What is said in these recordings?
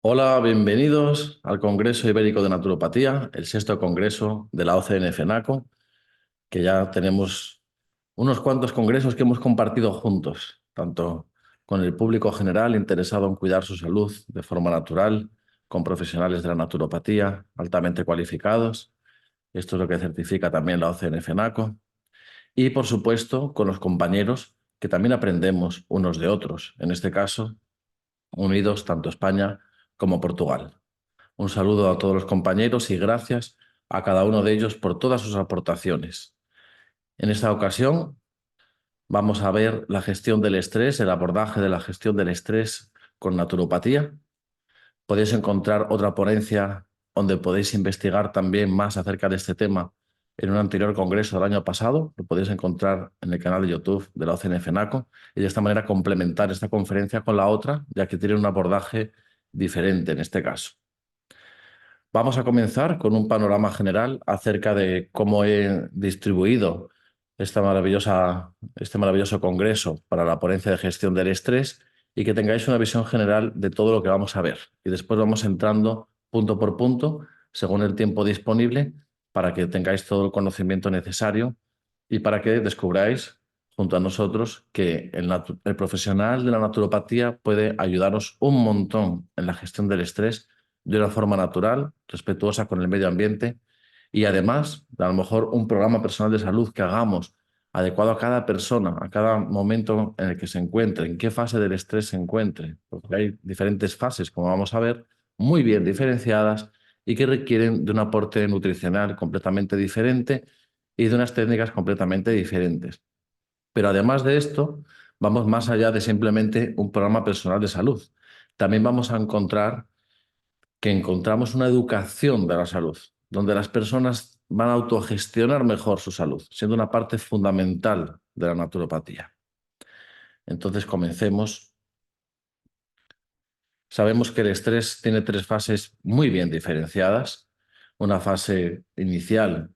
Hola, bienvenidos al Congreso Ibérico de Naturopatía, el sexto congreso de la OCN-FENACO, que ya tenemos unos cuantos congresos que hemos compartido juntos, tanto con el público general interesado en cuidar su salud de forma natural, con profesionales de la naturopatía altamente cualificados, esto es lo que certifica también la OCN-FENACO, y por supuesto con los compañeros que también aprendemos unos de otros, en este caso unidos tanto España como Portugal. Un saludo a todos los compañeros y gracias a cada uno de ellos por todas sus aportaciones. En esta ocasión vamos a ver la gestión del estrés, el abordaje de la gestión del estrés con naturopatía. Podéis encontrar otra ponencia donde podéis investigar también más acerca de este tema en un anterior congreso del año pasado. Lo podéis encontrar en el canal de YouTube de la OCN-FENACO y de esta manera complementar esta conferencia con la otra, ya que tiene un abordaje diferente en este caso. Vamos a comenzar con un panorama general acerca de cómo he distribuido este maravilloso congreso para la ponencia de gestión del estrés y que tengáis una visión general de todo lo que vamos a ver. Y después vamos entrando punto por punto, según el tiempo disponible, para que tengáis todo el conocimiento necesario y para que descubráis junto a nosotros que el profesional de la naturopatía puede ayudaros un montón en la gestión del estrés de una forma natural, respetuosa con el medio ambiente y además, a lo mejor un programa personal de salud que hagamos adecuado a cada persona, a cada momento en el que se encuentre, en qué fase del estrés se encuentre, porque hay diferentes fases, como vamos a ver, muy bien diferenciadas y que requieren de un aporte nutricional completamente diferente y de unas técnicas completamente diferentes. Pero además de esto, vamos más allá de simplemente un programa personal de salud. También vamos a encontrar que encontramos una educación de la salud, donde las personas van a autogestionar mejor su salud, siendo una parte fundamental de la naturopatía. Entonces, comencemos. Sabemos que el estrés tiene tres fases muy bien diferenciadas. Una fase inicial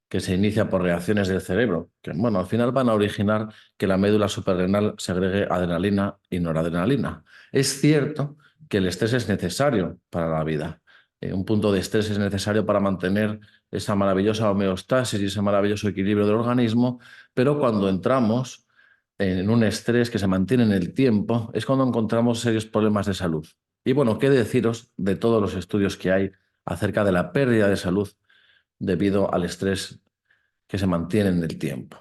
que se inicia por reacciones del cerebro, que bueno, al final van a originar que la médula suprarrenal segregue adrenalina y noradrenalina. Es cierto que el estrés es necesario para la vida. Un punto de estrés es necesario para mantener esa maravillosa homeostasis y ese maravilloso equilibrio del organismo, pero cuando entramos en un estrés que se mantiene en el tiempo, es cuando encontramos serios problemas de salud. Y bueno, ¿qué deciros de todos los estudios que hay acerca de la pérdida de salud debido al estrés que se mantiene en el tiempo?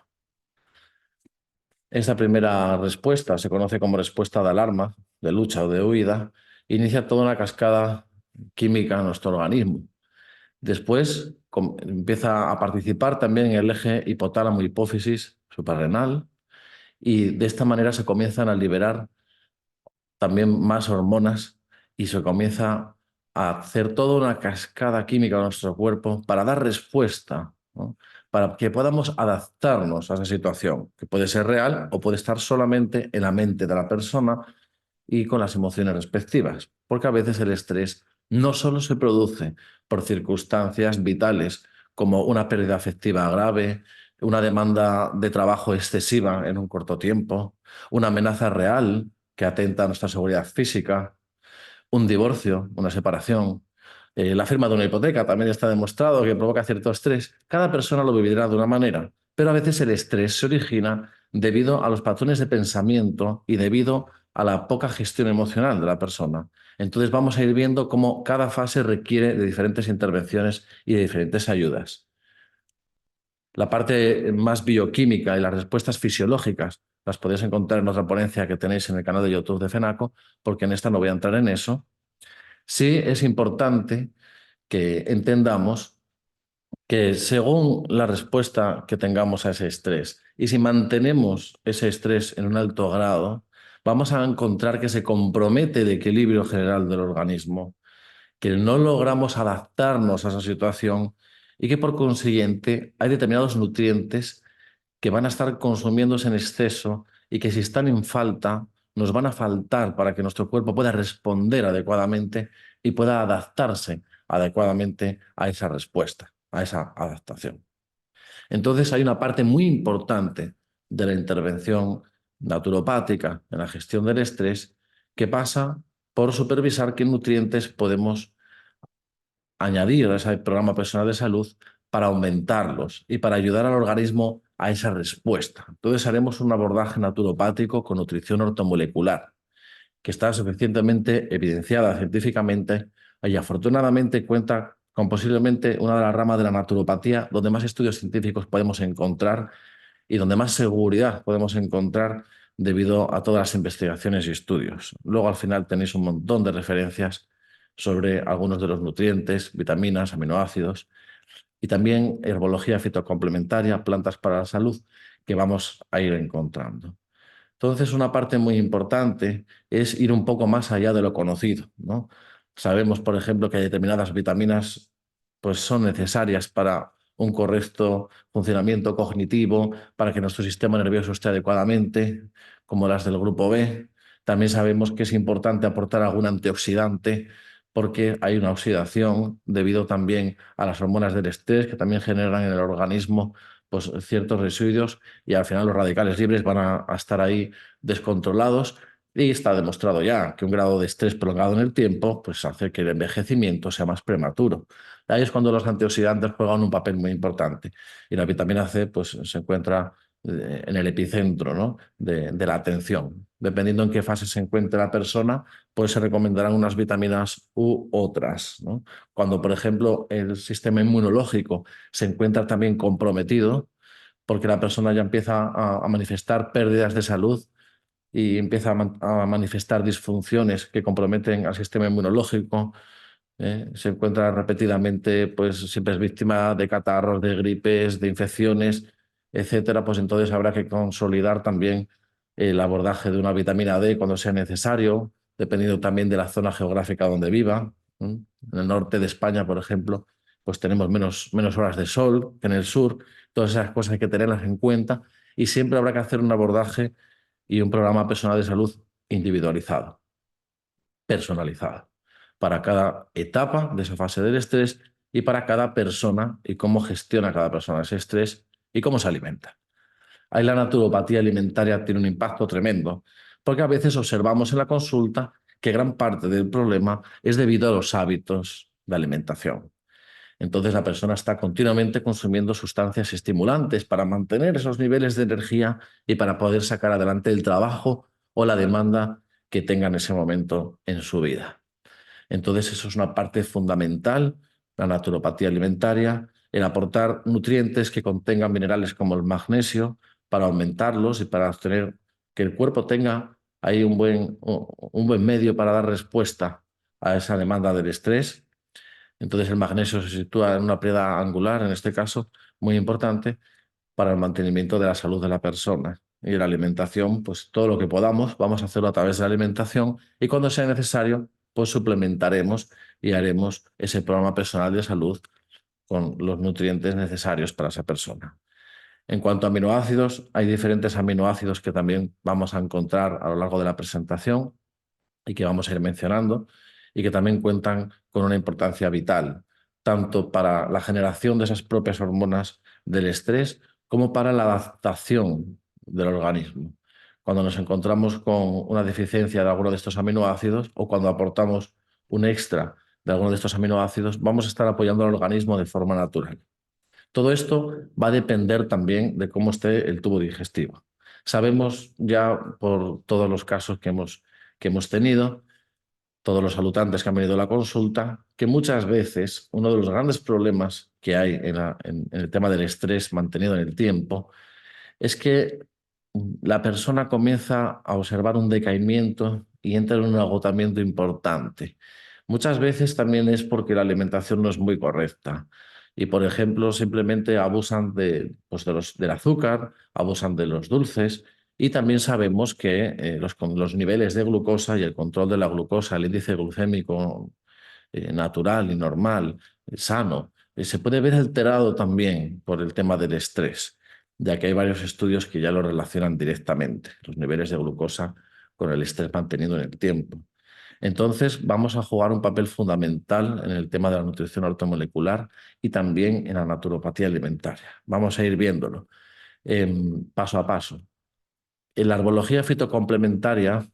Esta primera respuesta se conoce como respuesta de alarma, de lucha o de huida, inicia toda una cascada química en nuestro organismo. Después empieza a participar también en el eje hipotálamo-hipófisis suprarrenal y de esta manera se comienzan a liberar también más hormonas y se comienza a hacer toda una cascada química en nuestro cuerpo para dar respuesta, ¿no? Para que podamos adaptarnos a esa situación, que puede ser real o puede estar solamente en la mente de la persona y con las emociones respectivas, porque a veces el estrés no solo se produce por circunstancias vitales como una pérdida afectiva grave, una demanda de trabajo excesiva en un corto tiempo, una amenaza real que atenta a nuestra seguridad física, un divorcio, una separación, la firma de una hipoteca también está demostrado que provoca cierto estrés. Cada persona lo vivirá de una manera, pero a veces el estrés se origina debido a los patrones de pensamiento y debido a la poca gestión emocional de la persona. Entonces vamos a ir viendo cómo cada fase requiere de diferentes intervenciones y de diferentes ayudas. La parte más bioquímica y las respuestas fisiológicas las podéis encontrar en otra ponencia que tenéis en el canal de YouTube de FENACO, porque en esta no voy a entrar en eso. Sí es importante que entendamos que según la respuesta que tengamos a ese estrés y si mantenemos ese estrés en un alto grado, vamos a encontrar que se compromete el equilibrio general del organismo, que no logramos adaptarnos a esa situación y que por consiguiente hay determinados nutrientes que van a estar consumiéndose en exceso y que si están en falta nos van a faltar para que nuestro cuerpo pueda responder adecuadamente y pueda adaptarse adecuadamente a esa respuesta, a esa adaptación. Entonces hay una parte muy importante de la intervención naturopática en la gestión del estrés que pasa por supervisar qué nutrientes podemos añadir a ese programa personal de salud para aumentarlos y para ayudar al organismo a esa respuesta. Entonces haremos un abordaje naturopático con nutrición ortomolecular, que está suficientemente evidenciada científicamente y afortunadamente cuenta con posiblemente una de las ramas de la naturopatía donde más estudios científicos podemos encontrar y donde más seguridad podemos encontrar debido a todas las investigaciones y estudios. Luego al final tenéis un montón de referencias sobre algunos de los nutrientes, vitaminas, aminoácidos y también herbología fitocomplementaria, plantas para la salud, que vamos a ir encontrando. Entonces, una parte muy importante es ir un poco más allá de lo conocido, ¿no? Sabemos, por ejemplo, que determinadas vitaminas pues, son necesarias para un correcto funcionamiento cognitivo, para que nuestro sistema nervioso esté adecuadamente, como las del grupo B. También sabemos que es importante aportar algún antioxidante porque hay una oxidación debido también a las hormonas del estrés que también generan en el organismo pues, ciertos residuos y al final los radicales libres van a estar ahí descontrolados y está demostrado ya que un grado de estrés prolongado en el tiempo pues hace que el envejecimiento sea más prematuro. Ahí es cuando los antioxidantes juegan un papel muy importante y la vitamina C pues se encuentra en el epicentro, ¿no? de la atención. Dependiendo en qué fase se encuentre la persona, pues se recomendarán unas vitaminas u otras, ¿no? Cuando, por ejemplo, el sistema inmunológico se encuentra también comprometido, porque la persona ya empieza a manifestar pérdidas de salud y empieza a manifestar disfunciones que comprometen al sistema inmunológico. Se encuentra repetidamente, pues siempre es víctima de catarros, de gripes, de infecciones, etcétera. Pues entonces habrá que consolidar también el abordaje de una vitamina D cuando sea necesario, dependiendo también de la zona geográfica donde viva. En el norte de España, por ejemplo, pues tenemos menos horas de sol que en el sur. Todas esas cosas hay que tenerlas en cuenta y siempre habrá que hacer un abordaje y un programa personal de salud individualizado, personalizado, para cada etapa de esa fase del estrés y para cada persona y cómo gestiona cada persona ese estrés y cómo se alimenta. Ahí la naturopatía alimentaria tiene un impacto tremendo, porque a veces observamos en la consulta que gran parte del problema es debido a los hábitos de alimentación. Entonces la persona está continuamente consumiendo sustancias estimulantes para mantener esos niveles de energía y para poder sacar adelante el trabajo o la demanda que tenga en ese momento en su vida. Entonces eso es una parte fundamental, la naturopatía alimentaria, el aportar nutrientes que contengan minerales como el magnesio para aumentarlos y para obtener que el cuerpo tenga ahí un buen medio para dar respuesta a esa demanda del estrés. Entonces el magnesio se sitúa en una piedra angular, en este caso, muy importante para el mantenimiento de la salud de la persona. Y la alimentación, pues todo lo que podamos, vamos a hacerlo a través de la alimentación y cuando sea necesario, pues suplementaremos y haremos ese programa personal de salud con los nutrientes necesarios para esa persona. En cuanto a aminoácidos, hay diferentes aminoácidos que también vamos a encontrar a lo largo de la presentación y que vamos a ir mencionando, y que también cuentan con una importancia vital, tanto para la generación de esas propias hormonas del estrés como para la adaptación del organismo. Cuando nos encontramos con una deficiencia de alguno de estos aminoácidos o cuando aportamos un extra de alguno de estos aminoácidos, vamos a estar apoyando al organismo de forma natural. Todo esto va a depender también de cómo esté el tubo digestivo. Sabemos ya por todos los casos que hemos tenido, todos los salutantes que han venido a la consulta, que muchas veces uno de los grandes problemas que hay en el tema del estrés mantenido en el tiempo es que la persona comienza a observar un decaimiento y entra en un agotamiento importante. Muchas veces también es porque la alimentación no es muy correcta. Y, por ejemplo, simplemente abusan pues del azúcar, abusan de los dulces. Y también sabemos que con los niveles de glucosa y el control de la glucosa, el índice glucémico natural y normal, sano, se puede ver alterado también por el tema del estrés, ya que hay varios estudios que ya lo relacionan directamente, los niveles de glucosa con el estrés mantenido en el tiempo. Entonces, vamos a jugar un papel fundamental en el tema de la nutrición ortomolecular y también en la naturopatía alimentaria. Vamos a ir viéndolo paso a paso. En la herbología fitocomplementaria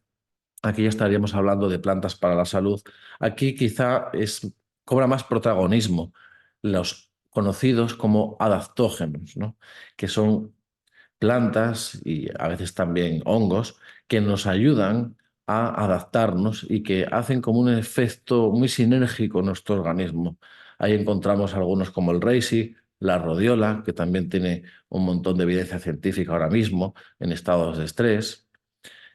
Aquí ya estaríamos hablando de plantas para la salud. Aquí quizá cobra más protagonismo los conocidos como adaptógenos, ¿no? Que son plantas y a veces también hongos que nos ayudan a adaptarnos y que hacen como un efecto muy sinérgico en nuestro organismo. Ahí encontramos algunos como el reishi, la rodiola, que también tiene un montón de evidencia científica ahora mismo en estados de estrés.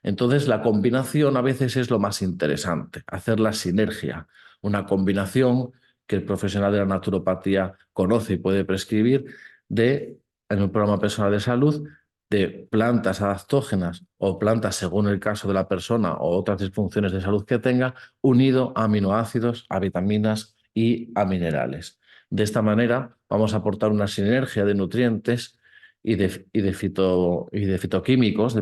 Entonces, la combinación a veces es lo más interesante, hacer la sinergia, una combinación que el profesional de la naturopatía conoce y puede prescribir en un programa personal de salud, de plantas adaptógenas o plantas según el caso de la persona o otras disfunciones de salud que tenga, unido a aminoácidos, a vitaminas y a minerales. De esta manera vamos a aportar una sinergia de nutrientes y de fitoquímicos,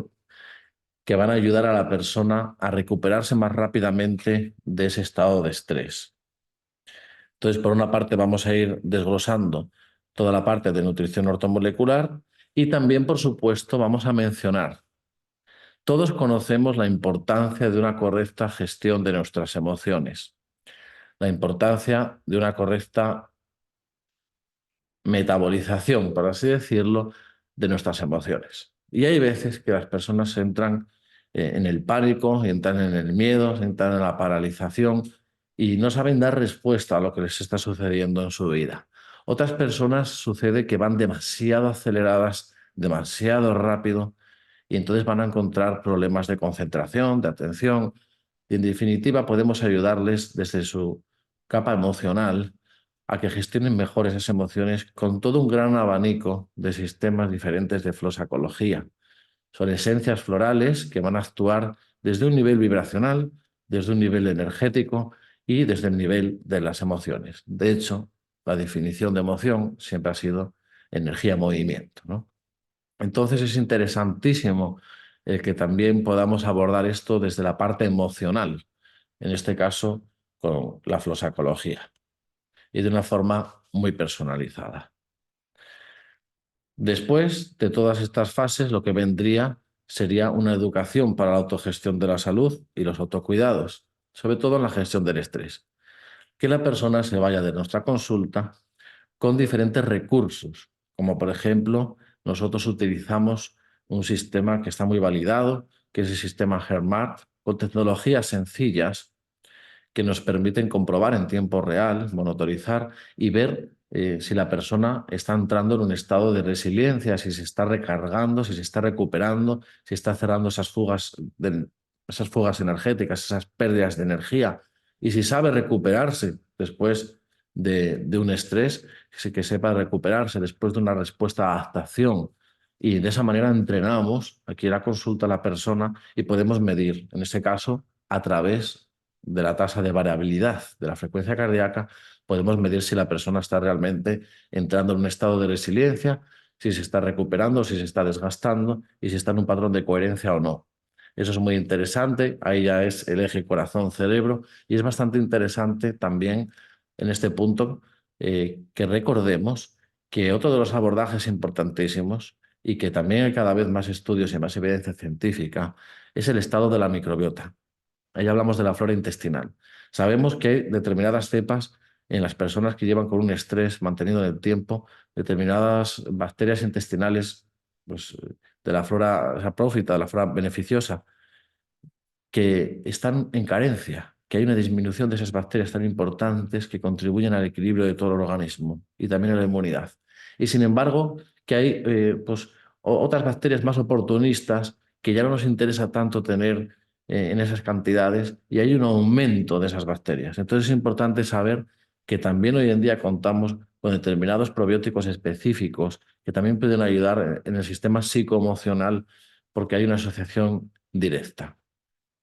que van a ayudar a la persona a recuperarse más rápidamente de ese estado de estrés. Entonces, por una parte, vamos a ir desglosando toda la parte de nutrición ortomolecular y también, por supuesto, vamos a mencionar. Todos conocemos la importancia de una correcta gestión de nuestras emociones, la importancia de una correcta metabolización, por así decirlo, de nuestras emociones. Y hay veces que las personas entran en el pánico, entran en el miedo, entran en la paralización y no saben dar respuesta a lo que les está sucediendo en su vida. Otras personas sucede que van demasiado aceleradas, demasiado rápido y entonces van a encontrar problemas de concentración, de atención y en definitiva podemos ayudarles desde su capa emocional a que gestionen mejor esas emociones con todo un gran abanico de sistemas diferentes de flosacología. Son esencias florales que van a actuar desde un nivel vibracional, desde un nivel energético y desde el nivel de las emociones. De hecho, la definición de emoción siempre ha sido energía-movimiento, ¿no? Entonces es interesantísimo el que también podamos abordar esto desde la parte emocional, en este caso con la flosacología y de una forma muy personalizada. Después de todas estas fases, lo que vendría sería una educación para la autogestión de la salud y los autocuidados, sobre todo en la gestión del estrés. Que la persona se vaya de nuestra consulta con diferentes recursos, como por ejemplo, nosotros utilizamos un sistema que está muy validado, que es el sistema HERMAT, con tecnologías sencillas que nos permiten comprobar en tiempo real, monitorizar y ver si la persona está entrando en un estado de resiliencia, si se está recargando, si se está recuperando, si está cerrando esas fugas energéticas, esas pérdidas de energía, y si sabe recuperarse después de un estrés, que sepa recuperarse después de una respuesta a adaptación. Y de esa manera entrenamos aquí la consulta a la persona y podemos medir, en este caso, a través de la tasa de variabilidad de la frecuencia cardíaca, podemos medir si la persona está realmente entrando en un estado de resiliencia, si se está recuperando, si se está desgastando y si está en un patrón de coherencia o no. Eso es muy interesante, ahí ya es el eje corazón-cerebro y es bastante interesante también en este punto que recordemos que otro de los abordajes importantísimos y que también hay cada vez más estudios y más evidencia científica es el estado de la microbiota. Ahí hablamos de la flora intestinal. Sabemos que hay determinadas cepas en las personas que llevan con un estrés mantenido en el tiempo, determinadas bacterias intestinales pues, de la flora saprófita, de la flora beneficiosa, que están en carencia, que hay una disminución de esas bacterias tan importantes que contribuyen al equilibrio de todo el organismo y también a la inmunidad. Y sin embargo, que hay pues, otras bacterias más oportunistas que ya no nos interesa tanto tener en esas cantidades y hay un aumento de esas bacterias. Entonces es importante saber que también hoy en día contamos con determinados probióticos específicos que también pueden ayudar en el sistema psicoemocional porque hay una asociación directa.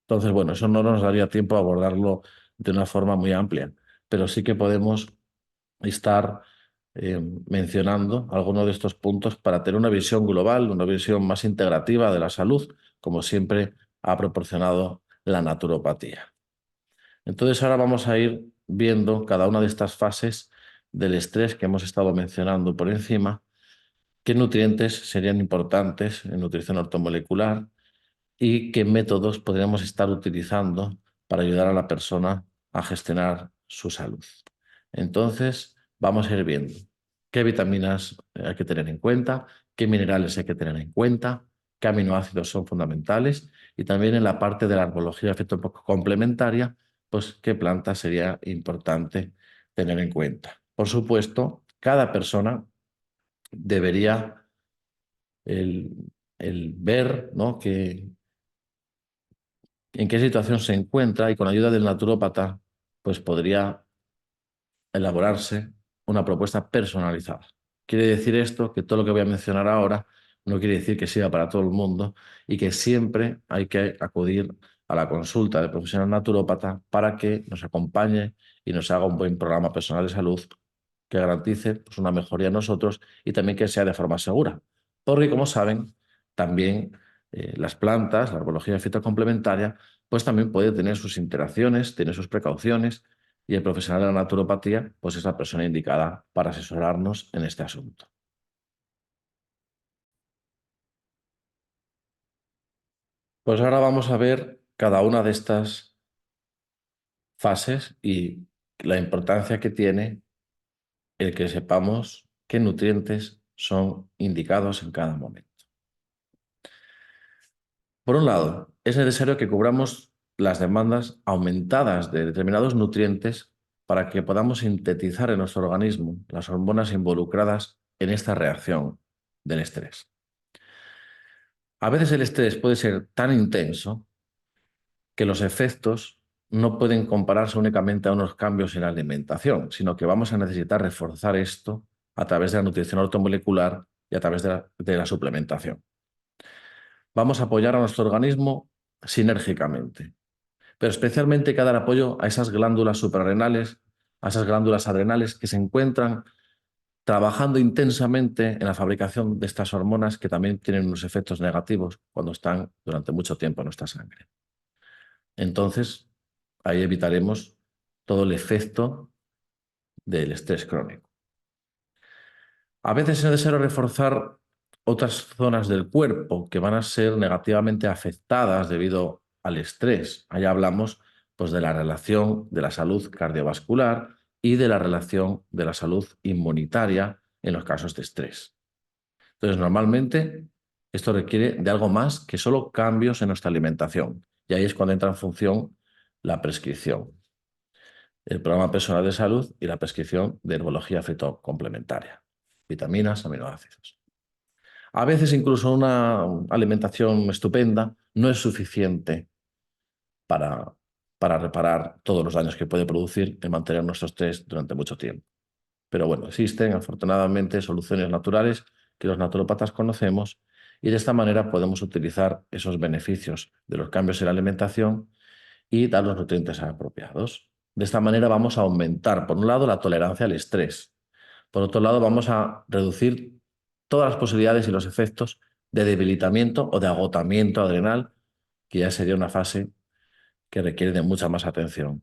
Entonces, bueno, eso no nos daría tiempo a abordarlo de una forma muy amplia, pero sí que podemos estar mencionando algunos de estos puntos para tener una visión global, una visión más integrativa de la salud, como siempre ha proporcionado la naturopatía. Entonces, ahora vamos a ir viendo cada una de estas fases del estrés que hemos estado mencionando por encima, qué nutrientes serían importantes en nutrición ortomolecular, y qué métodos podríamos estar utilizando para ayudar a la persona a gestionar su salud. Entonces, vamos a ir viendo qué vitaminas hay que tener en cuenta, qué minerales hay que tener en cuenta, qué aminoácidos son fundamentales y también en la parte de la herbología complementaria, pues qué plantas sería importante tener en cuenta. Por supuesto, cada persona debería el, el ver, ¿no?, en qué situación se encuentra y con ayuda del naturópata pues podría elaborarse una propuesta personalizada. Quiere decir esto que todo lo que voy a mencionar ahora no quiere decir que sea para todo el mundo y que siempre hay que acudir a la consulta del profesional naturópata para que nos acompañe y nos haga un buen programa personal de salud que garantice pues, una mejoría en nosotros y también que sea de forma segura. Porque, como saben, también las plantas, la herbología fitocomplementaria, pues también puede tener sus interacciones, tiene sus precauciones y el profesional de la naturopatía pues es la persona indicada para asesorarnos en este asunto. Pues ahora vamos a ver cada una de estas fases y la importancia que tiene el que sepamos qué nutrientes son indicados en cada momento. Por un lado, es necesario que cubramos las demandas aumentadas de determinados nutrientes para que podamos sintetizar en nuestro organismo las hormonas involucradas en esta reacción del estrés. A veces el estrés puede ser tan intenso que los efectos no pueden compararse únicamente a unos cambios en la alimentación, sino que vamos a necesitar reforzar esto a través de la nutrición ortomolecular y a través de la suplementación. Vamos a apoyar a nuestro organismo sinérgicamente, pero especialmente hay que dar apoyo a esas glándulas suprarrenales, a esas glándulas adrenales que se encuentran trabajando intensamente en la fabricación de estas hormonas que también tienen unos efectos negativos cuando están durante mucho tiempo en nuestra sangre. Entonces, ahí evitaremos todo el efecto del estrés crónico. A veces es necesario reforzar otras zonas del cuerpo que van a ser negativamente afectadas debido al estrés. Ahí hablamos pues, de la relación de la salud cardiovascular y de la relación de la salud inmunitaria en los casos de estrés. Entonces, normalmente esto requiere de algo más que solo cambios en nuestra alimentación. Y ahí es cuando entra en función la prescripción, el programa personal de salud y la prescripción de herbología fitocomplementaria, vitaminas, aminoácidos. A veces incluso una alimentación estupenda no es suficiente para, para reparar todos los daños que puede producir el mantener nuestro estrés durante mucho tiempo. Pero bueno, existen afortunadamente soluciones naturales que los naturópatas conocemos y de esta manera podemos utilizar esos beneficios de los cambios en la alimentación y dar los nutrientes apropiados. De esta manera vamos a aumentar, por un lado, la tolerancia al estrés. Por otro lado, vamos a reducir todas las posibilidades y los efectos de debilitamiento o de agotamiento adrenal, que ya sería una fase que requiere de mucha más atención.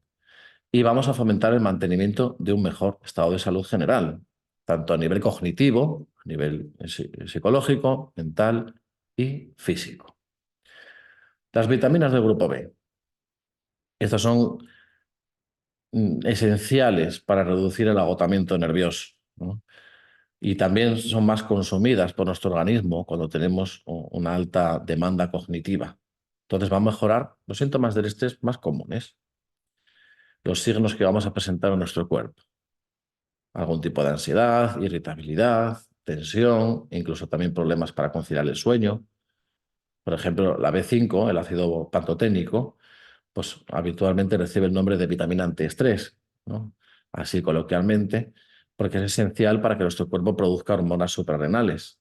Y vamos a fomentar el mantenimiento de un mejor estado de salud general, tanto a nivel cognitivo, a nivel psicológico, mental y físico. Las vitaminas del grupo B. Estas son esenciales para reducir el agotamiento nervioso, ¿no? Y también son más consumidas por nuestro organismo cuando tenemos una alta demanda cognitiva. Entonces va a mejorar los síntomas del estrés más comunes, los signos que vamos a presentar en nuestro cuerpo. Algún tipo de ansiedad, irritabilidad, tensión, incluso también problemas para conciliar el sueño. Por ejemplo, la B5, el ácido pantoténico, pues habitualmente recibe el nombre de vitamina antiestrés, ¿no? Así coloquialmente, porque es esencial para que nuestro cuerpo produzca hormonas suprarrenales.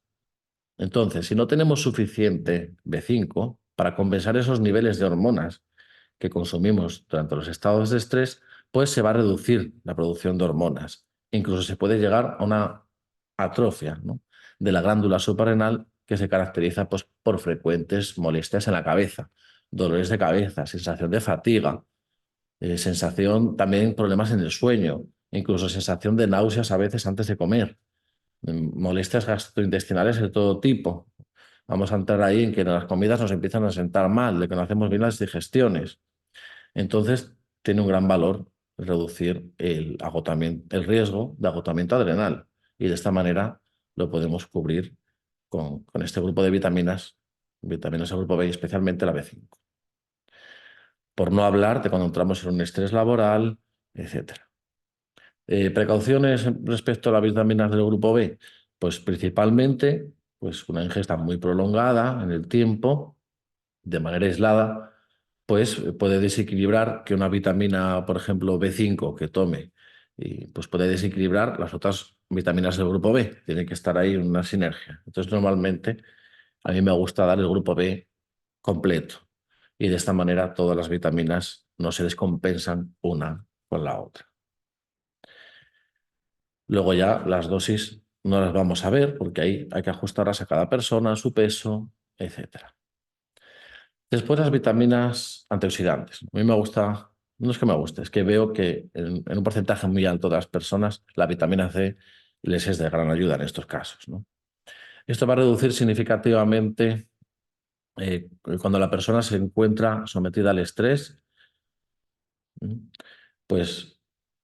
Entonces, si no tenemos suficiente B5 para compensar esos niveles de hormonas que consumimos durante los estados de estrés, pues se va a reducir la producción de hormonas. Incluso se puede llegar a una atrofia, ¿no?, de la glándula suprarrenal que se caracteriza pues, por frecuentes molestias en la cabeza, dolores de cabeza, sensación de fatiga, sensación también problemas en el sueño, incluso sensación de náuseas a veces antes de comer, molestias gastrointestinales de todo tipo, vamos a entrar ahí en que las comidas nos empiezan a sentar mal, de que no hacemos bien las digestiones. Entonces, tiene un gran valor reducir el agotamiento, el riesgo de agotamiento adrenal. Y de esta manera lo podemos cubrir con este grupo de vitaminas del grupo B, especialmente la B5. Por no hablar de cuando entramos en un estrés laboral, etcétera. Precauciones respecto a las vitaminas del grupo B, pues principalmente pues una ingesta muy prolongada en el tiempo, de manera aislada, pues puede desequilibrar que una vitamina, por ejemplo, B5 que tome, y pues puede desequilibrar las otras vitaminas del grupo B. Tiene que estar ahí una sinergia. Entonces, normalmente a mí me gusta dar el grupo B completo y de esta manera todas las vitaminas no se descompensan una con la otra. Luego ya las dosis no las vamos a ver porque ahí hay que ajustarlas a cada persona, a su peso, etcétera. Después las vitaminas antioxidantes. A mí me gusta, no es que me guste, es que veo que en un porcentaje muy alto de las personas la vitamina C les es de gran ayuda en estos casos, ¿no? Esto va a reducir significativamente cuando la persona se encuentra sometida al estrés, pues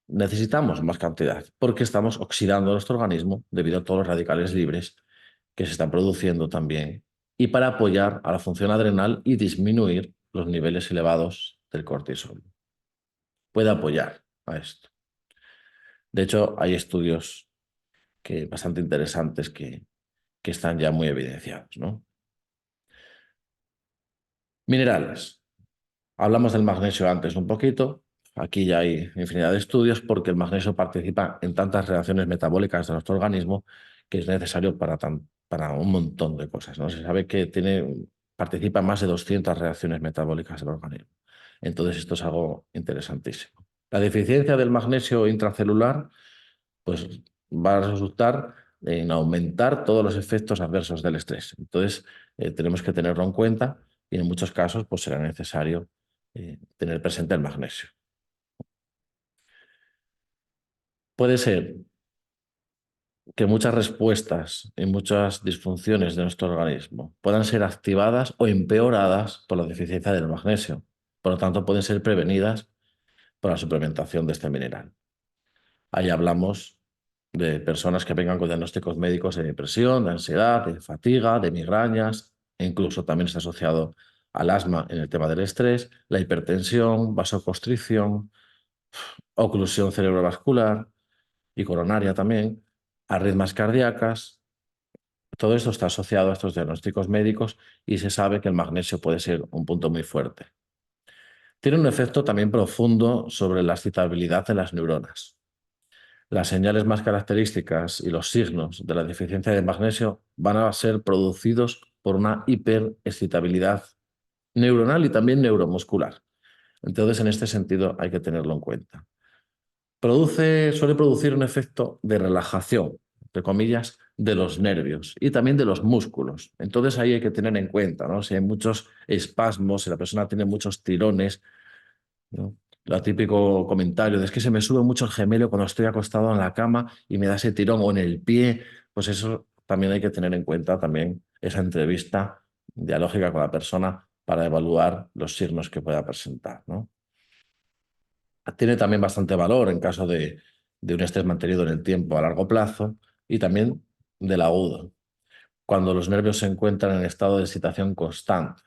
necesitamos más cantidad porque estamos oxidando nuestro organismo debido a todos los radicales libres que se están produciendo también y para apoyar a la función adrenal y disminuir los niveles elevados del cortisol. Puede apoyar a esto. De hecho, hay estudios bastante interesantes que están ya muy evidenciados, ¿no? Minerales. Hablamos del magnesio antes un poquito. Aquí ya hay infinidad de estudios porque el magnesio participa en tantas reacciones metabólicas de nuestro organismo que es necesario para un montón de cosas, ¿no? Se sabe que participa en más de 200 reacciones metabólicas del organismo. Entonces, esto es algo interesantísimo. La deficiencia del magnesio intracelular pues, va a resultar en aumentar todos los efectos adversos del estrés. Entonces, tenemos que tenerlo en cuenta y en muchos casos pues, será necesario tener presente el magnesio. Puede ser que muchas respuestas y muchas disfunciones de nuestro organismo puedan ser activadas o empeoradas por la deficiencia del magnesio. Por lo tanto, pueden ser prevenidas por la suplementación de este mineral. Ahí hablamos de personas que vengan con diagnósticos médicos de depresión, de ansiedad, de fatiga, de migrañas, e incluso también está asociado al asma en el tema del estrés, la hipertensión, vasoconstricción, oclusión cerebrovascular y coronaria también, arritmias cardíacas. Todo esto está asociado a estos diagnósticos médicos y se sabe que el magnesio puede ser un punto muy fuerte. Tiene un efecto también profundo sobre la excitabilidad de las neuronas. Las señales más características y los signos de la deficiencia de magnesio van a ser producidos por una hiperexcitabilidad neuronal y también neuromuscular. Entonces, en este sentido, hay que tenerlo en cuenta. Suele producir un efecto de relajación, entre comillas, de los nervios y también de los músculos. Entonces, ahí hay que tener en cuenta, ¿no? Si hay muchos espasmos, si la persona tiene muchos tirones, ¿no? Lo típico comentario de es que se me sube mucho el gemelo cuando estoy acostado en la cama y me da ese tirón o en el pie, pues eso también hay que tener en cuenta también esa entrevista dialógica con la persona para evaluar los signos que pueda presentar, ¿no? Tiene también bastante valor en caso de un estrés mantenido en el tiempo a largo plazo y también del agudo, cuando los nervios se encuentran en estado de excitación constante.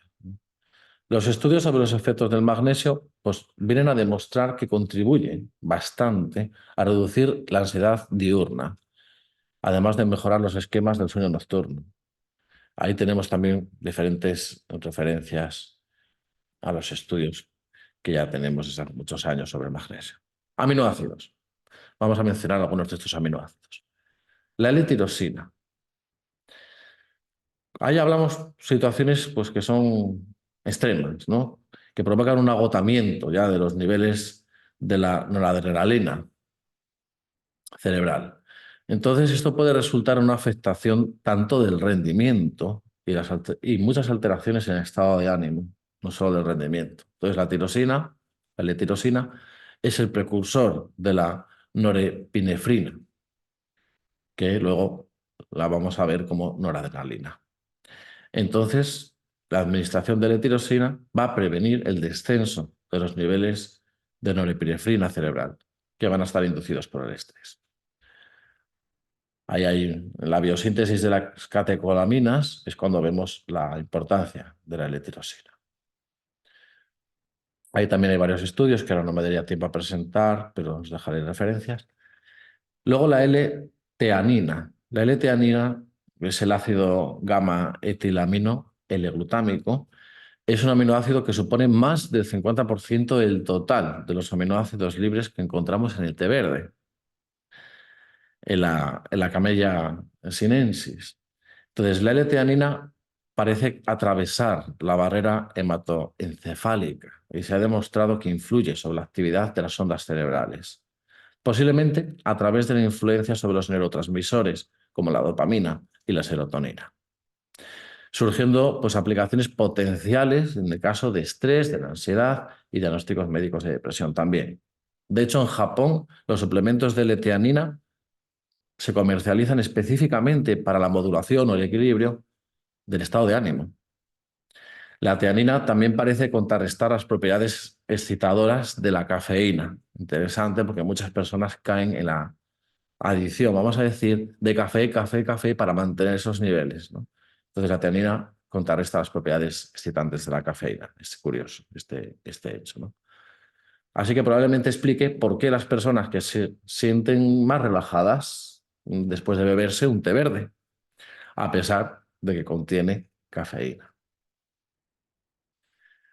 Los estudios sobre los efectos del magnesio pues, vienen a demostrar que contribuyen bastante a reducir la ansiedad diurna, además de mejorar los esquemas del sueño nocturno. Ahí tenemos también diferentes referencias a los estudios que ya tenemos desde hace muchos años sobre el magnesio. Aminoácidos. Vamos a mencionar algunos de estos aminoácidos. La L-tirosina. Ahí hablamos situaciones pues, que son extremas, ¿no? Que provocan un agotamiento ya de los niveles de la noradrenalina cerebral. Entonces, esto puede resultar en una afectación tanto del rendimiento y muchas alteraciones en el estado de ánimo, no solo del rendimiento. Entonces, la L-tirosina, es el precursor de la norepinefrina, que luego la vamos a ver como noradrenalina. Entonces, la administración de L-tirosina va a prevenir el descenso de los niveles de norepinefrina cerebral, que van a estar inducidos por el estrés. Ahí hay la biosíntesis de las catecolaminas, es cuando vemos la importancia de la L-tirosina. Ahí también hay varios estudios que ahora no me daría tiempo a presentar, pero os dejaré referencias. Luego la L-teanina. La L-teanina es el ácido gamma etilamino L-glutámico. Es un aminoácido que supone más del 50% del total de los aminoácidos libres que encontramos en el té verde, en la Camellia sinensis. Entonces, la L-teanina parece atravesar la barrera hematoencefálica y se ha demostrado que influye sobre la actividad de las ondas cerebrales, posiblemente a través de la influencia sobre los neurotransmisores, como la dopamina y la serotonina, surgiendo pues, aplicaciones potenciales en el caso de estrés, de la ansiedad y diagnósticos médicos de depresión también. De hecho, en Japón, los suplementos de L-teanina se comercializan específicamente para la modulación o el equilibrio del estado de ánimo. La teanina también parece contrarrestar las propiedades excitadoras de la cafeína. Interesante porque muchas personas caen en la adicción, vamos a decir, de café, café, café para mantener esos niveles, ¿no? Entonces la teanina contrarresta las propiedades excitantes de la cafeína. Es curioso este hecho, ¿no? Así que probablemente explique por qué las personas que se sienten más relajadas después de beberse un té verde, a pesar de que contiene cafeína.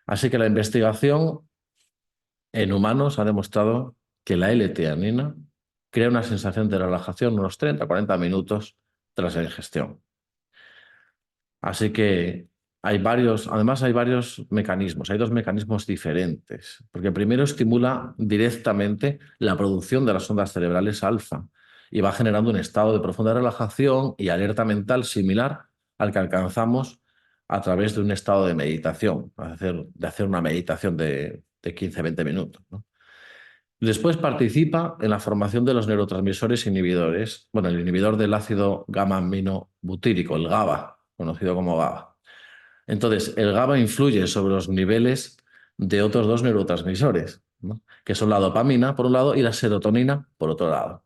Así que la investigación en humanos ha demostrado que la L-teanina crea una sensación de relajación unos 30-40 minutos tras la ingestión. Así que además hay varios mecanismos, hay dos mecanismos diferentes, porque primero estimula directamente la producción de las ondas cerebrales alfa y va generando un estado de profunda relajación y alerta mental similar al que alcanzamos a través de un estado de meditación, de hacer una meditación de 15-20 minutos, ¿no? Después participa en la formación de los neurotransmisores inhibidores, bueno, el inhibidor del ácido gamma-aminobutírico, el GABA, conocido como GABA. Entonces, el GABA influye sobre los niveles de otros dos neurotransmisores, ¿no? Que son la dopamina, por un lado, y la serotonina, por otro lado.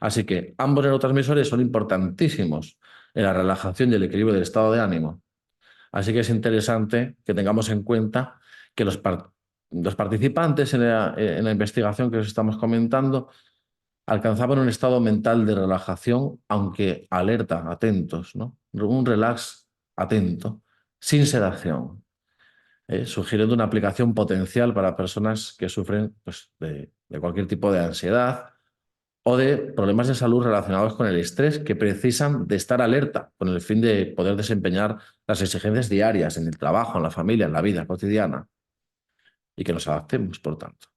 Así que ambos neurotransmisores son importantísimos en la relajación y el equilibrio del estado de ánimo. Así que es interesante que tengamos en cuenta que los participantes en la investigación que os estamos comentando alcanzaban un estado mental de relajación, aunque alerta, atentos, ¿no? Un relax atento, sin sedación, sugiriendo una aplicación potencial para personas que sufren pues, de cualquier tipo de ansiedad o de problemas de salud relacionados con el estrés que precisan de estar alerta con el fin de poder desempeñar las exigencias diarias en el trabajo, en la familia, en la vida cotidiana y que nos adaptemos, por tanto.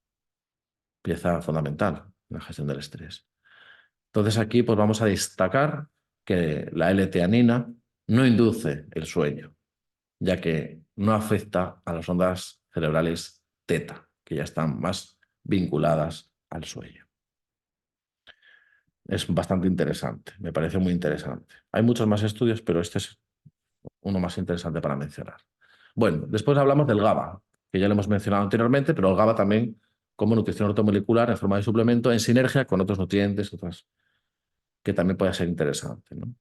Pieza fundamental en la gestión del estrés. Entonces aquí pues vamos a destacar que la L-teanina no induce el sueño, ya que no afecta a las ondas cerebrales teta, que ya están más vinculadas al sueño. Es bastante interesante, me parece muy interesante. Hay muchos más estudios, pero este es uno más interesante para mencionar. Bueno, después hablamos del GABA, que ya lo hemos mencionado anteriormente, pero el GABA también como nutrición ortomolecular en forma de suplemento en sinergia con otros nutrientes, otras, que también puede ser interesante, ¿no?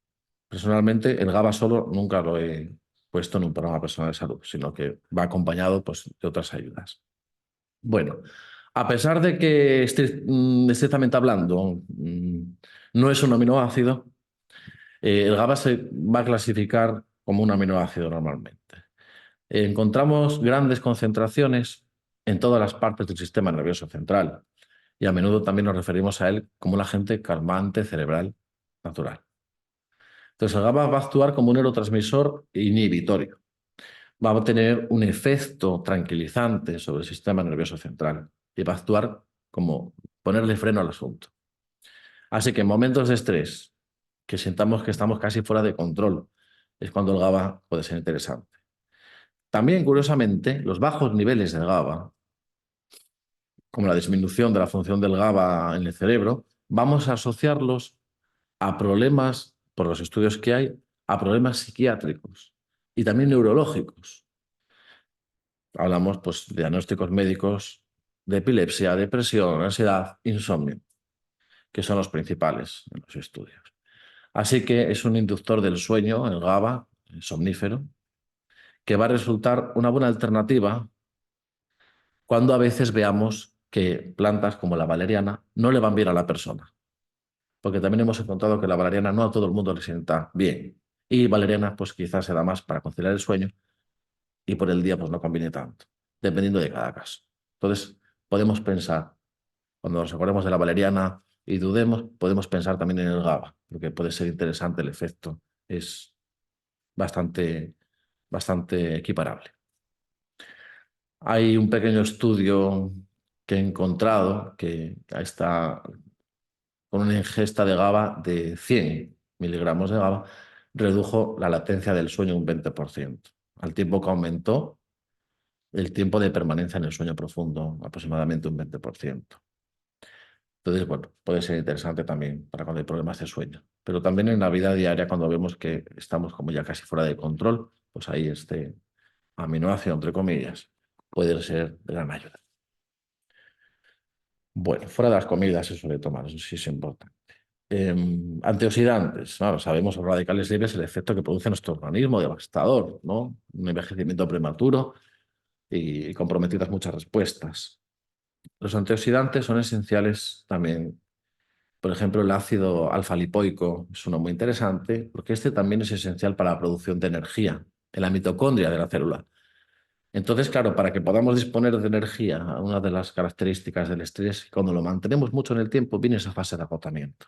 Personalmente, el GABA solo nunca lo he puesto en un programa personal de salud, sino que va acompañado pues, de otras ayudas. Bueno, a pesar de que estrictamente hablando no es un aminoácido, el GABA se va a clasificar como un aminoácido normalmente. Encontramos grandes concentraciones en todas las partes del sistema nervioso central y a menudo también nos referimos a él como un agente calmante cerebral natural. Entonces el GABA va a actuar como un neurotransmisor inhibitorio. Va a tener un efecto tranquilizante sobre el sistema nervioso central y va a actuar como ponerle freno al asunto. Así que en momentos de estrés, que sintamos que estamos casi fuera de control, es cuando el GABA puede ser interesante. También, curiosamente, los bajos niveles de GABA, como la disminución de la función del GABA en el cerebro, vamos a asociarlos a problemas, por los estudios que hay, a problemas psiquiátricos y también neurológicos. Hablamos pues, de diagnósticos médicos de epilepsia, depresión, ansiedad, insomnio, que son los principales en los estudios. Así que es un inductor del sueño, el GABA, el somnífero, que va a resultar una buena alternativa cuando a veces veamos que plantas como la valeriana no le van bien a la persona. Porque también hemos encontrado que la valeriana no a todo el mundo le sienta bien. Y valeriana pues quizás se da más para conciliar el sueño y por el día pues no conviene tanto, dependiendo de cada caso. Entonces podemos pensar, cuando nos acordemos de la valeriana y dudemos, podemos pensar también en el GABA, porque puede ser interesante el efecto. Es bastante equiparable. Hay un pequeño estudio que he encontrado que está con una ingesta de GABA de 100 miligramos de GABA, redujo la latencia del sueño un 20%, al tiempo que aumentó el tiempo de permanencia en el sueño profundo, aproximadamente un 20%. Entonces, bueno, puede ser interesante también para cuando hay problemas de sueño. Pero también en la vida diaria, cuando vemos que estamos como ya casi fuera de control, pues ahí este aminoácido, entre comillas, puede ser de gran ayuda. Bueno, fuera de las comidas se suele tomar, eso sí es importante. Antioxidantes, claro, sabemos los radicales libres el efecto que produce nuestro organismo devastador, ¿no? Un envejecimiento prematuro y comprometidas muchas respuestas. Los antioxidantes son esenciales también. Por ejemplo, el ácido alfa-lipoico es uno muy interesante porque este también es esencial para la producción de energía en la mitocondria de la célula. Entonces, claro, para que podamos disponer de energía, una de las características del estrés, cuando lo mantenemos mucho en el tiempo, viene esa fase de agotamiento.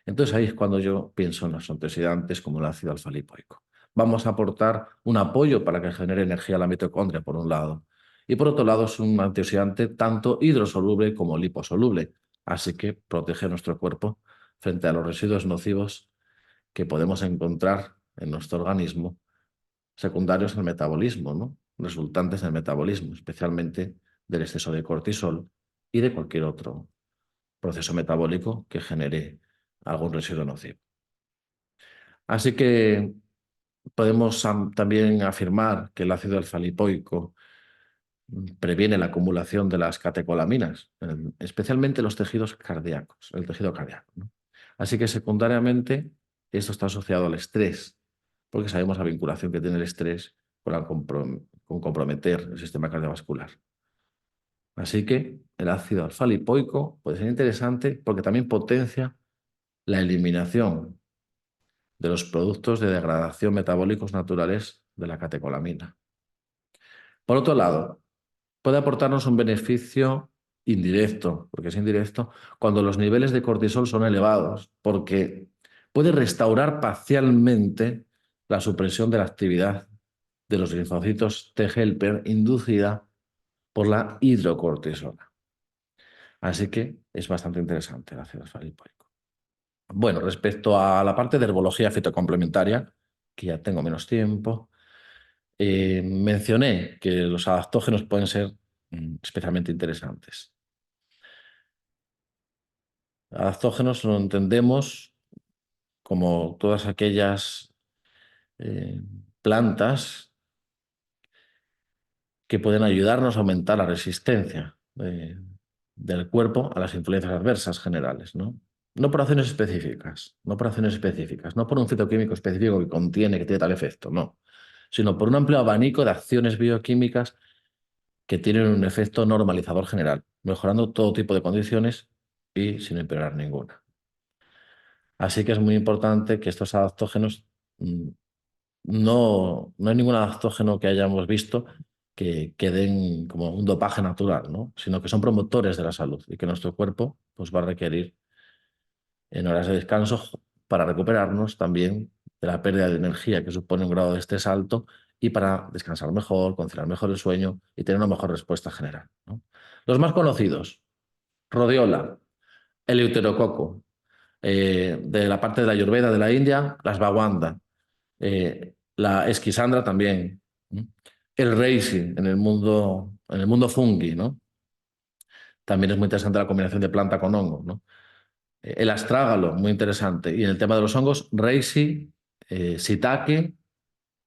Entonces ahí es cuando yo pienso en los antioxidantes como el ácido alfa-lipoico. Vamos a aportar un apoyo para que genere energía a la mitocondria, por un lado. Y por otro lado, es un antioxidante tanto hidrosoluble como liposoluble. Así que protege nuestro cuerpo frente a los residuos nocivos que podemos encontrar en nuestro organismo, secundarios al metabolismo, ¿no? Resultantes del metabolismo, especialmente del exceso de cortisol y de cualquier otro proceso metabólico que genere algún residuo nocivo. Así que podemos también afirmar que el ácido alfa-lipoico previene la acumulación de las catecolaminas, especialmente los tejidos cardíacos, el tejido cardíaco, ¿no? Así que secundariamente esto está asociado al estrés, porque sabemos la vinculación que tiene el estrés con comprometer el sistema cardiovascular. Así que el ácido alfa-lipoico puede ser interesante porque también potencia la eliminación de los productos de degradación metabólicos naturales de la catecolamina. Por otro lado, puede aportarnos un beneficio indirecto, porque es indirecto, cuando los niveles de cortisol son elevados, porque puede restaurar parcialmente la supresión de la actividad de los linfocitos T helper inducida por la hidrocortisona. Así que es bastante interesante el ácido alfa-lipoico. Bueno, respecto a la parte de herbología fitocomplementaria, que ya tengo menos tiempo, mencioné que los adaptógenos pueden ser especialmente interesantes. Adaptógenos lo entendemos como todas aquellas eh, plantas que pueden ayudarnos a aumentar la resistencia del cuerpo a las influencias adversas generales, ¿no? No por acciones específicas, no por acciones específicas, no por un fitoquímico específico que tiene tal efecto, no, sino por un amplio abanico de acciones bioquímicas que tienen un efecto normalizador general, mejorando todo tipo de condiciones y sin empeorar ninguna. Así que es muy importante que estos adaptógenos, no hay ningún adaptógeno que hayamos visto que den como un dopaje natural, ¿no? Sino que son promotores de la salud y que nuestro cuerpo pues, va a requerir en horas de descanso para recuperarnos también de la pérdida de energía que supone un grado de estrés alto y para descansar mejor, conciliar mejor el sueño y tener una mejor respuesta general, ¿no? Los más conocidos, rodiola, eleuterococo, de la parte de la Ayurveda de la India, las Bawanda, la esquisandra también, ¿no? El reishi en el mundo fungi, ¿no? También es muy interesante la combinación de planta con hongo, ¿no? El astrágalo, muy interesante. Y en el tema de los hongos, reishi, shiitake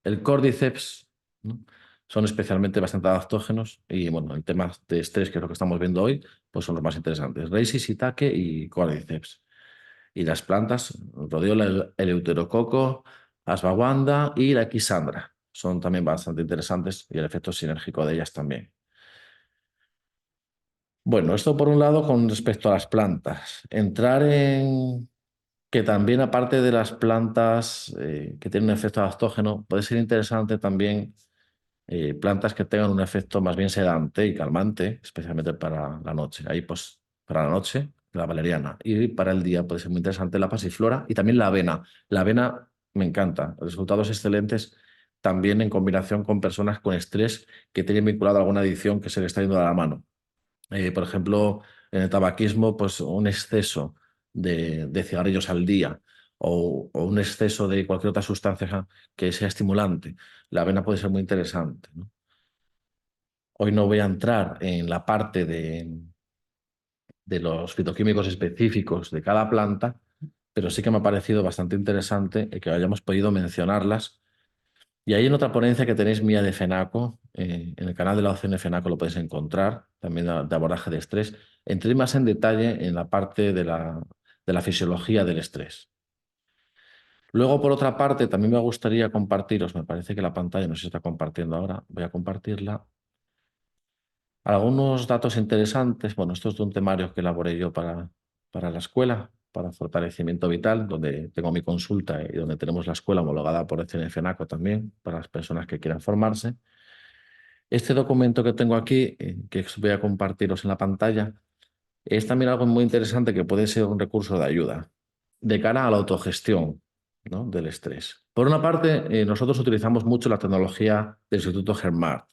el Cordyceps, ¿no? Son especialmente bastante adaptógenos y bueno, el tema de estrés, que es lo que estamos viendo hoy, pues son los más interesantes. Reishi, Shiitake y Cordyceps. Y las plantas, rodiola, el eleuterococo, ashwagandha y la quisandra. Son también bastante interesantes y el efecto sinérgico de ellas también. Bueno, esto por un lado con respecto a las plantas. Entrar en que también aparte de las plantas que tienen un efecto adaptógeno, puede ser interesante también plantas que tengan un efecto más bien sedante y calmante, especialmente para la noche. Ahí, pues, para la noche, la valeriana. Y para el día puede ser muy interesante la pasiflora y también la avena. La avena me encanta. Resultados excelentes también en combinación con personas con estrés que tienen vinculado alguna adicción que se le está yendo de la mano. Por ejemplo, en el tabaquismo, pues un exceso de cigarrillos al día o un exceso de cualquier otra sustancia que sea estimulante. La avena puede ser muy interesante, ¿no? Hoy no voy a entrar en la parte de los fitoquímicos específicos de cada planta, pero sí que me ha parecido bastante interesante que hayamos podido mencionarlas. Y ahí en otra ponencia que tenéis mía de FENACO, en el canal de la OCN FENACO lo podéis encontrar, también de abordaje de estrés. Entré más en detalle en la parte de la fisiología del estrés. Luego, por otra parte, también me gustaría compartiros, me parece que la pantalla no se está compartiendo ahora, voy a compartirla. Algunos datos interesantes, bueno, esto es de un temario que elaboré yo para la escuela, para fortalecimiento vital, donde tengo mi consulta y donde tenemos la escuela homologada por el CNFENACO también, para las personas que quieran formarse. Este documento que tengo aquí, que voy a compartiros en la pantalla, es también algo muy interesante que puede ser un recurso de ayuda de cara a la autogestión, ¿no?, del estrés. Por una parte, nosotros utilizamos mucho la tecnología del Instituto GERMART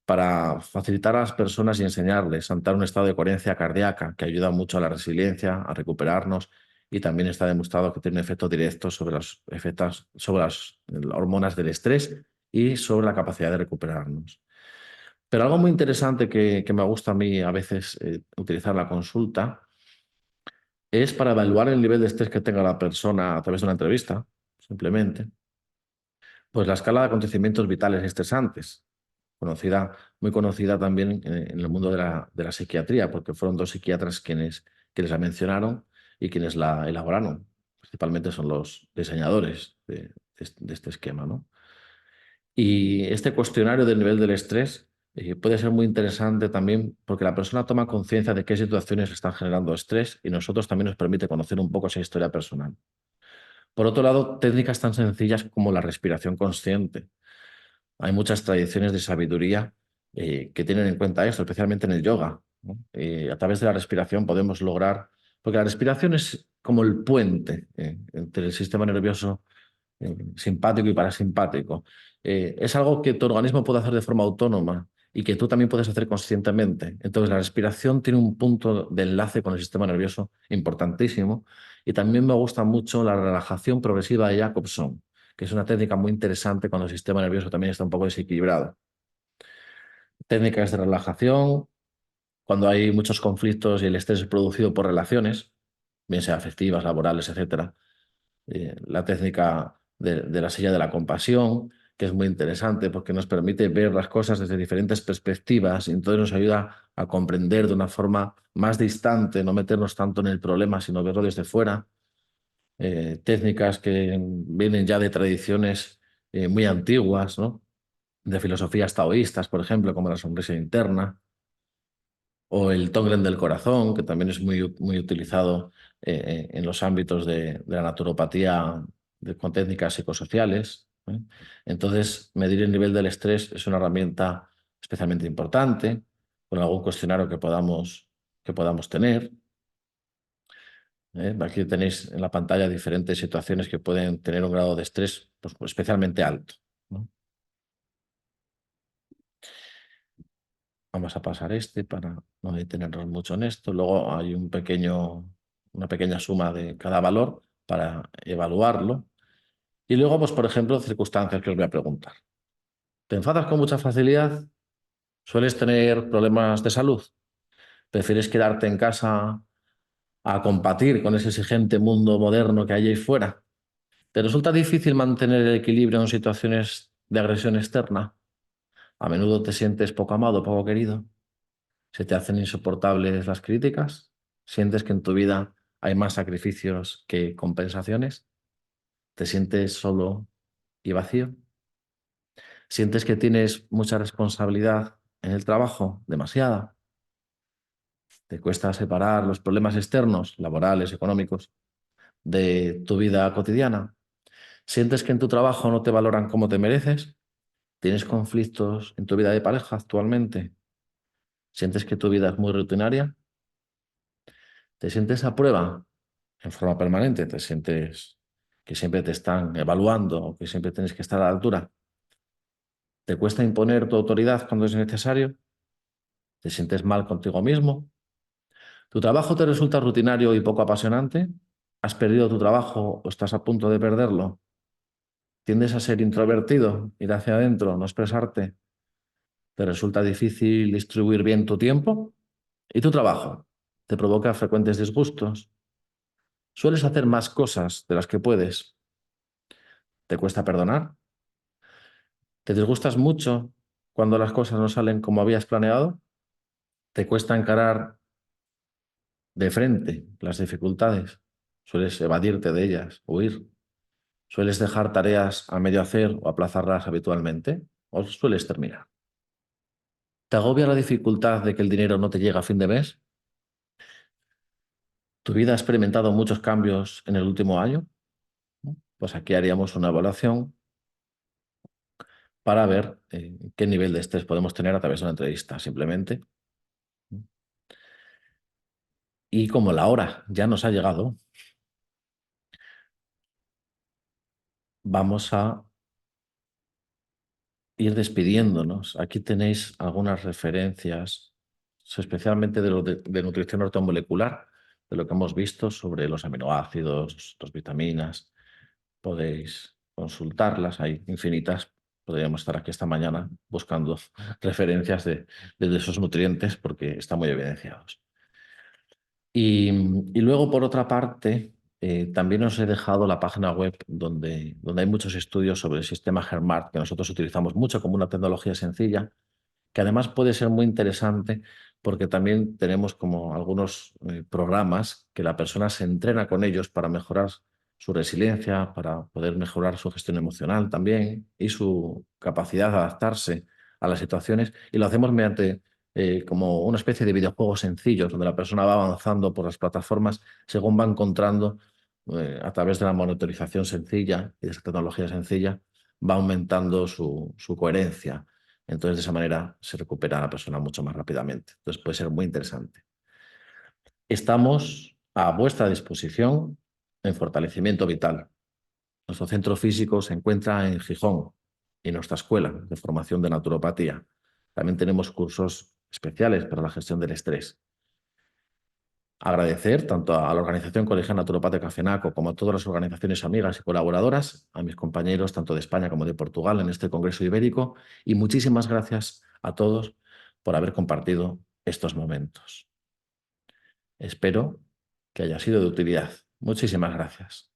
para facilitar a las personas y enseñarles a entrar en un estado de coherencia cardíaca que ayuda mucho a la resiliencia, a recuperarnos y también está demostrado que tiene un efecto directo sobre los efectos, sobre las hormonas del estrés y sobre la capacidad de recuperarnos. Pero algo muy interesante que me gusta a mí a veces utilizar en la consulta es para evaluar el nivel de estrés que tenga la persona a través de una entrevista, simplemente, pues la escala de acontecimientos vitales estresantes, muy conocida también en el mundo de la psiquiatría, porque fueron dos psiquiatras quienes la mencionaron y quienes la elaboraron. Principalmente son los diseñadores de este esquema, ¿no? Y este cuestionario del nivel del estrés puede ser muy interesante también porque la persona toma conciencia de qué situaciones están generando estrés y nosotros también nos permite conocer un poco esa historia personal. Por otro lado, técnicas tan sencillas como la respiración consciente. Hay muchas tradiciones de sabiduría que tienen en cuenta esto, especialmente en el yoga, ¿no? A través de la respiración podemos lograr, porque la respiración es como el puente entre el sistema nervioso simpático y parasimpático. Es algo que tu organismo puede hacer de forma autónoma y que tú también puedes hacer conscientemente. Entonces, la respiración tiene un punto de enlace con el sistema nervioso importantísimo. Y también me gusta mucho la relajación progresiva de Jacobson, que es una técnica muy interesante cuando el sistema nervioso también está un poco desequilibrado. Técnicas de relajación, cuando hay muchos conflictos y el estrés es producido por relaciones, bien sea afectivas, laborales, etcétera. La técnica de la silla de la compasión, que es muy interesante porque nos permite ver las cosas desde diferentes perspectivas y entonces nos ayuda a comprender de una forma más distante, no meternos tanto en el problema, sino verlo desde fuera. Técnicas que vienen ya de tradiciones muy antiguas, ¿no?, de filosofías taoístas, por ejemplo, como la sonrisa interna o el Tonglen del corazón, que también es muy utilizado en los ámbitos de la naturopatía con técnicas psicosociales, ¿eh? Entonces, medir el nivel del estrés es una herramienta especialmente importante, con algún cuestionario que podamos tener. Aquí tenéis en la pantalla diferentes situaciones que pueden tener un grado de estrés pues, especialmente alto, ¿no? Vamos a pasar este para no detenernos mucho en esto. Luego hay una pequeña suma de cada valor para evaluarlo. Y luego, pues, por ejemplo, circunstancias que os voy a preguntar. ¿Te enfadas con mucha facilidad? ¿Sueles tener problemas de salud? ¿Prefieres quedarte en casa a combatir con ese exigente mundo moderno que hay ahí fuera? ¿Te resulta difícil mantener el equilibrio en situaciones de agresión externa? ¿A menudo te sientes poco amado, poco querido? ¿Se te hacen insoportables las críticas? ¿Sientes que en tu vida hay más sacrificios que compensaciones? ¿Te sientes solo y vacío? ¿Sientes que tienes mucha responsabilidad en el trabajo? ¿Demasiada? ¿Te cuesta separar los problemas externos, laborales, económicos, de tu vida cotidiana? ¿Sientes que en tu trabajo no te valoran como te mereces? ¿Tienes conflictos en tu vida de pareja actualmente? ¿Sientes que tu vida es muy rutinaria? ¿Te sientes a prueba en forma permanente? ¿Te sientes que siempre te están evaluando o que siempre tienes que estar a la altura? ¿Te cuesta imponer tu autoridad cuando es necesario? ¿Te sientes mal contigo mismo? ¿Tu trabajo te resulta rutinario y poco apasionante? ¿Has perdido tu trabajo o estás a punto de perderlo? ¿Tiendes a ser introvertido, ir hacia adentro, no expresarte? ¿Te resulta difícil distribuir bien tu tiempo? ¿Y tu trabajo? ¿Te provoca frecuentes disgustos? ¿Sueles hacer más cosas de las que puedes? ¿Te cuesta perdonar? ¿Te disgustas mucho cuando las cosas no salen como habías planeado? ¿Te cuesta encarar de frente las dificultades? ¿Sueles evadirte de ellas, huir? ¿Sueles dejar tareas a medio hacer o aplazarlas habitualmente? ¿O sueles terminar? ¿Te agobia la dificultad de que el dinero no te llega a fin de mes? ¿Tu vida ha experimentado muchos cambios en el último año? Pues aquí haríamos una evaluación para ver qué nivel de estrés podemos tener a través de una entrevista, simplemente. Y como la hora ya nos ha llegado, vamos a ir despidiéndonos. Aquí tenéis algunas referencias, especialmente de lo de nutrición ortomolecular, de lo que hemos visto sobre los aminoácidos, las vitaminas. Podéis consultarlas, hay infinitas. Podríamos estar aquí esta mañana buscando referencias de esos nutrientes porque están muy evidenciados. Y luego, por otra parte, también os he dejado la página web donde hay muchos estudios sobre el sistema GERMART, que nosotros utilizamos mucho como una tecnología sencilla, que además puede ser muy interesante porque también tenemos como algunos programas que la persona se entrena con ellos para mejorar su resiliencia, para poder mejorar su gestión emocional también y su capacidad de adaptarse a las situaciones. Y lo hacemos mediante como una especie de videojuegos sencillos, donde la persona va avanzando por las plataformas según va encontrando a través de la monitorización sencilla y de esa tecnología sencilla, va aumentando su coherencia. Entonces, de esa manera se recupera la persona mucho más rápidamente. Entonces, puede ser muy interesante. Estamos a vuestra disposición en Fortalecimiento Vital. Nuestro centro físico se encuentra en Gijón y nuestra escuela de formación de naturopatía. También tenemos cursos especiales para la gestión del estrés. Agradecer tanto a la Organización Colegial Naturopática FENACO como a todas las organizaciones amigas y colaboradoras, a mis compañeros tanto de España como de Portugal en este Congreso Ibérico y muchísimas gracias a todos por haber compartido estos momentos. Espero que haya sido de utilidad. Muchísimas gracias.